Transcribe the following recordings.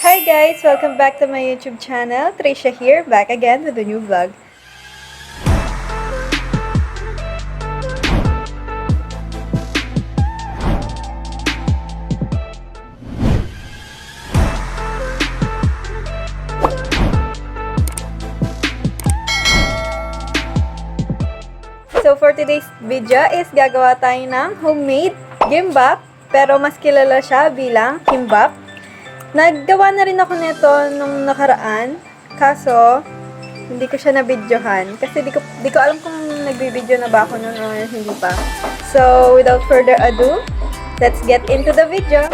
Hi guys! Welcome back to my YouTube channel. Trishia here, back again with a new vlog. So for today's video is gagawa tayo ng homemade KIMBAP, pero mas kilala siya bilang KIMBAP. Naggawa na rin ako nito nung nakaraan, kaso hindi ko siya na-videohan kasi di ko alam kung nagbi-video na ba ako noon o hindi pa. So without further ado, let's get into the video.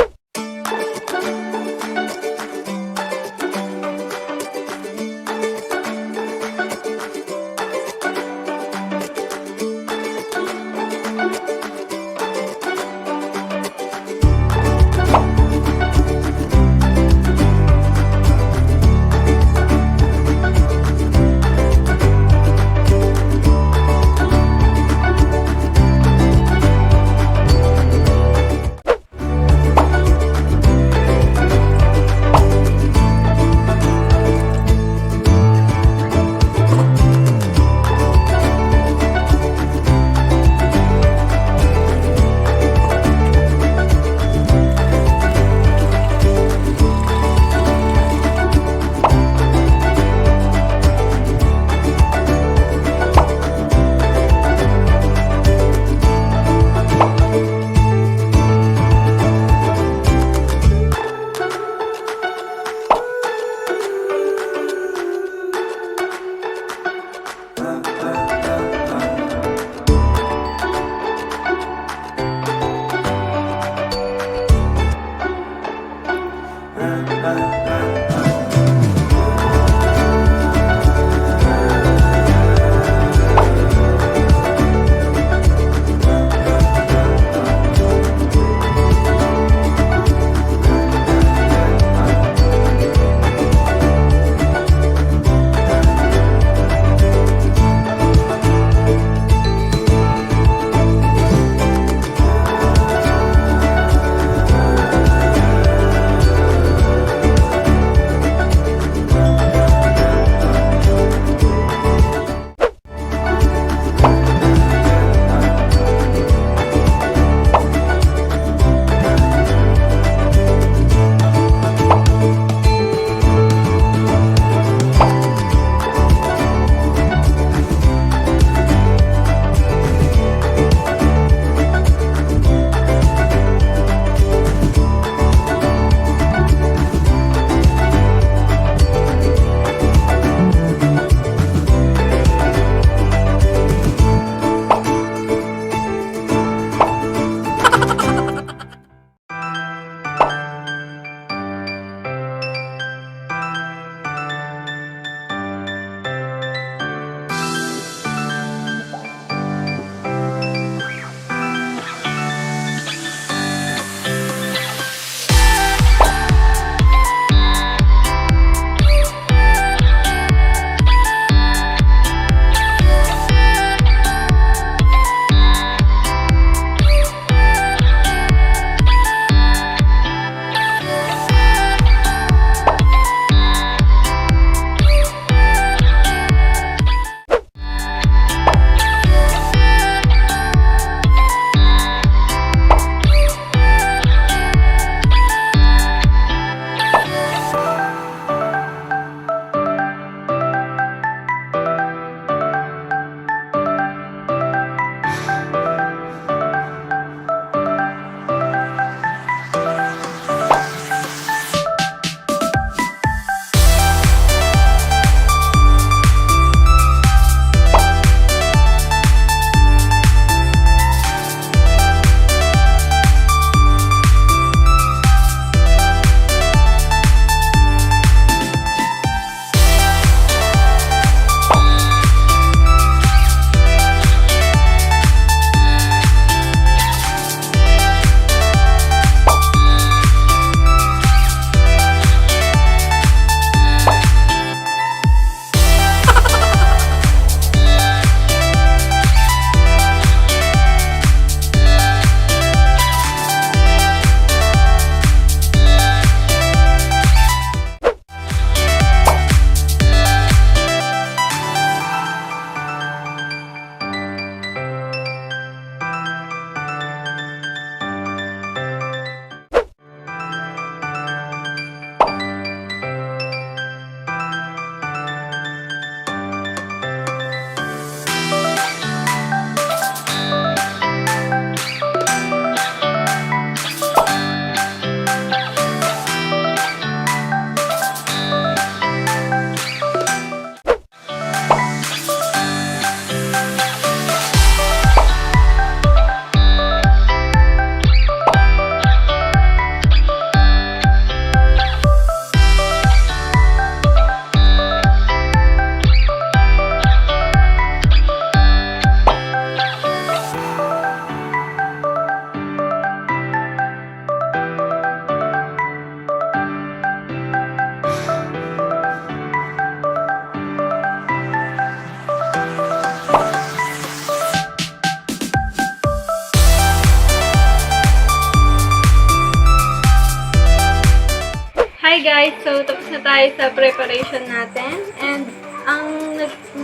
guys, so tapos na tayo sa preparation natin. And ang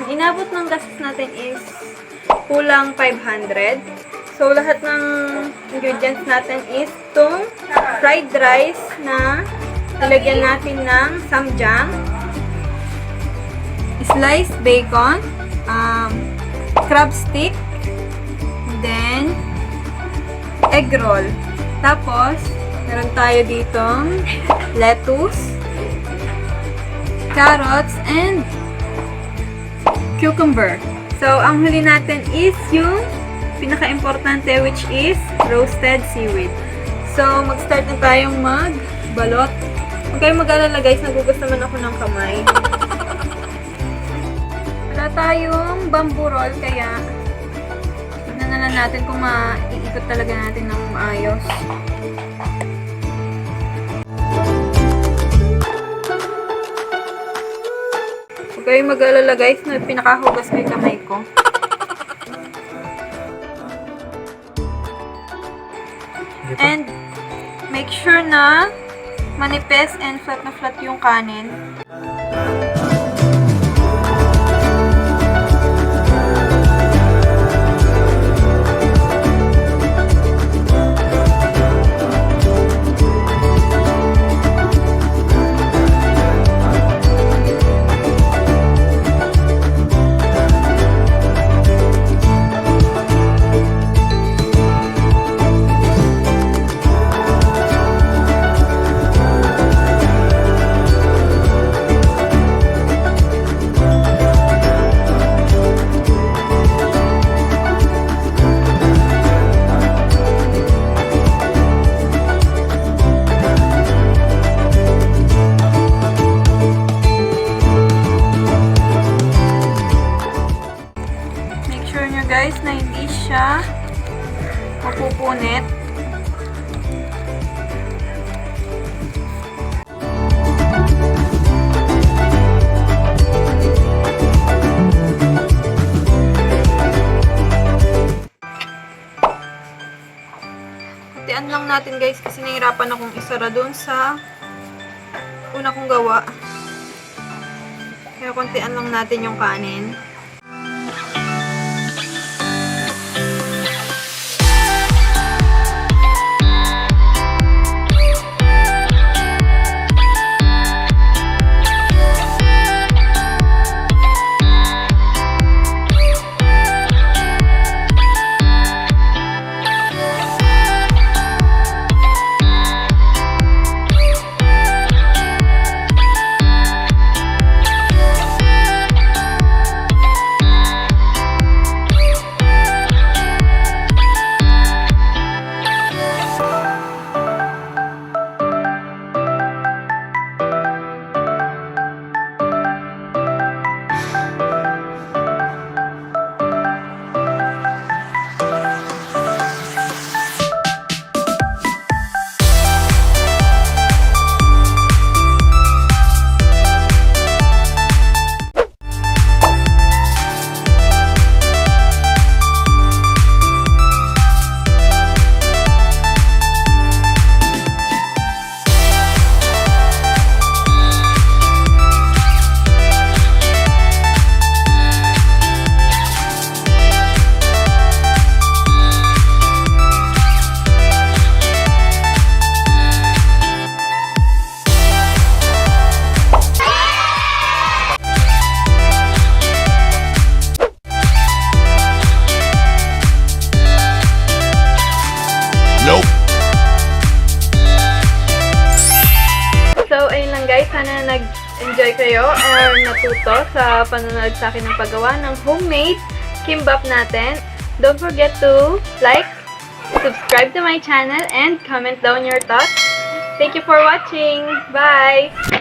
inabot ng gastos natin is kulang 500. So lahat ng ingredients natin is itong fried rice na nilagyan natin ng samjang, sliced bacon, crab stick, then egg roll. Tapos, meron tayo ditong lettuce, carrots, and cucumber. So, ang huli natin is yung pinaka-importante, which is roasted seaweed. So, mag-start na tayong magbalot. Huwag kayong mag-alala guys, nagugas naman ako ng kamay. Wala tayong bamboo roll, kaya tignan na lang natin kung maiikot talaga natin ng maayos. Huwag kayong mag-alala guys, na pinakahugas ko yung kamay ko. And make sure na manipis and flat na flat yung kanin. Guys, na hindi siya mapupunit. Kuntian lang natin guys kasi nahirapan akong isara doon sa una kong gawa. Kaya kuntian lang natin yung kanin. Sana nag-enjoy kayo or natuto sa panonood sa akin ng paggawa ng homemade kimbap natin. Don't forget to like, subscribe to my channel, and comment down your thoughts. Thank you for watching. Bye!